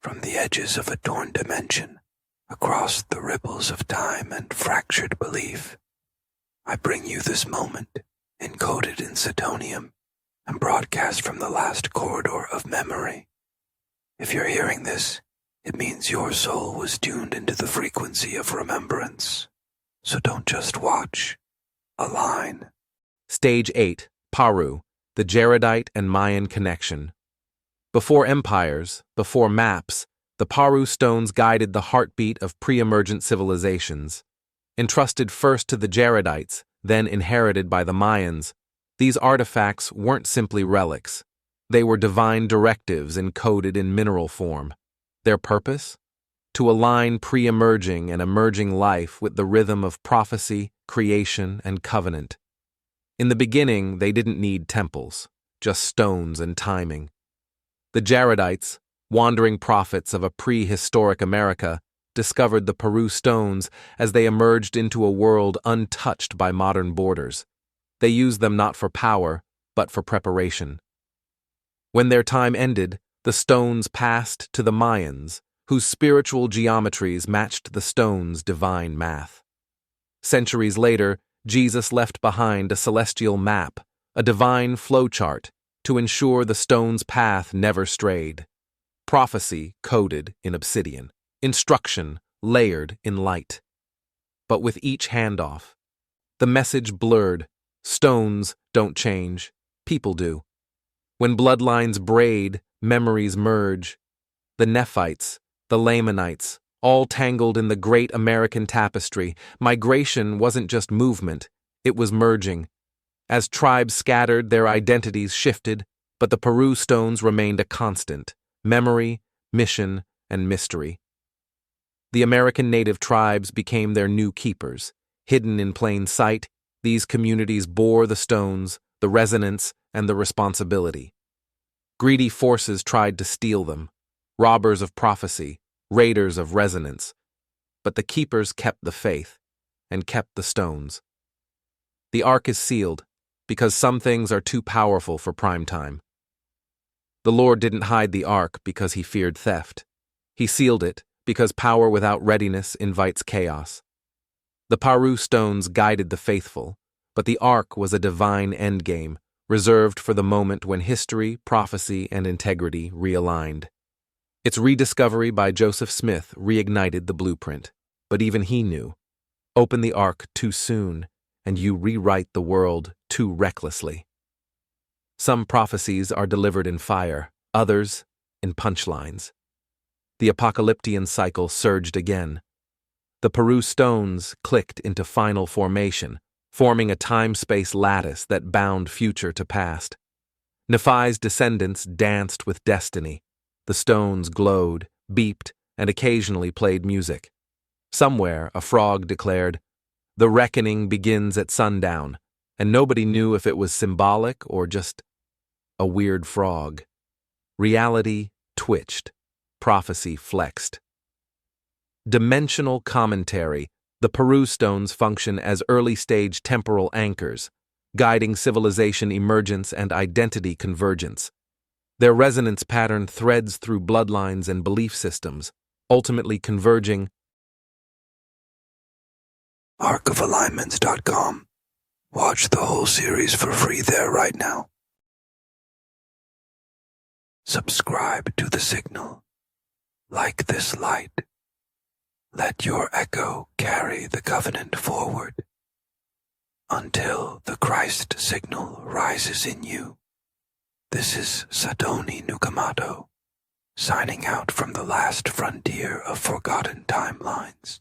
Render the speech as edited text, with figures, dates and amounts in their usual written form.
from the edges of a torn dimension, across the ripples of time and fractured belief, I bring you this moment, encoded in Setonium, and broadcast from the last corridor of memory. If you're hearing this, it means your soul was tuned into the frequency of remembrance. So don't just watch, align. Stage 8, Paru, the Jaredite and Mayan connection. Before empires, before maps, the Paru Stones guided the heartbeat of pre-emergent civilizations. Entrusted first to the Jaredites, then inherited by the Mayans, these artifacts weren't simply relics. They were divine directives encoded in mineral form. Their purpose? To align pre-emerging and emerging life with the rhythm of prophecy, creation, and covenant. In the beginning, they didn't need temples, just stones and timing. The Jaredites, wandering prophets of a prehistoric America, discovered the Paru Stones as they emerged into a world untouched by modern borders. They used them not for power, but for preparation. When their time ended, the stones passed to the Mayans, whose spiritual geometries matched the stones' divine math. Centuries later, Jesus left behind a celestial map, a divine flowchart, to ensure the stone's path never strayed. Prophecy coded in obsidian, instruction layered in light. But with each handoff, the message blurred. Stones don't change, people do. When bloodlines braid, memories merge. The Nephites, the Lamanites, all tangled in the great American tapestry, migration wasn't just movement, it was merging. As tribes scattered, their identities shifted, but the Paru Stones remained a constant: memory, mission, and mystery. The American native tribes became their new keepers. Hidden in plain sight, these communities bore the stones, the resonance, and the responsibility. Greedy forces tried to steal them, robbers of prophecy, raiders of resonance. But the keepers kept the faith, and kept the stones. The ark is sealed, because some things are too powerful for prime time. The Lord didn't hide the ark because he feared theft. He sealed it because power without readiness invites chaos. The Paru Stones guided the faithful, but the ark was a divine endgame, reserved for the moment when history, prophecy, and integrity realigned. Its rediscovery by Joseph Smith reignited the blueprint, but even he knew: open the ark too soon, and you rewrite the world too recklessly. Some prophecies are delivered in fire, others in punchlines. The apocalyptian cycle surged again. The Paru Stones clicked into final formation, forming a time-space lattice that bound future to past. Nephi's descendants danced with destiny. The stones glowed, beeped, and occasionally played music. Somewhere, a frog declared, "The reckoning begins at sundown," and nobody knew if it was symbolic or just a weird frog. Reality twitched. Prophecy flexed. Dimensional commentary. The Paru Stones function as early-stage temporal anchors, guiding civilization emergence and identity convergence. Their resonance pattern threads through bloodlines and belief systems, ultimately converging. arcofalignments.com. Watch the whole series for free there right now. Subscribe to the signal. Like this light. Let your echo carry the covenant forward until the Christ signal rises in you. This is Sadoni Nukamato, signing out from the last frontier of forgotten timelines.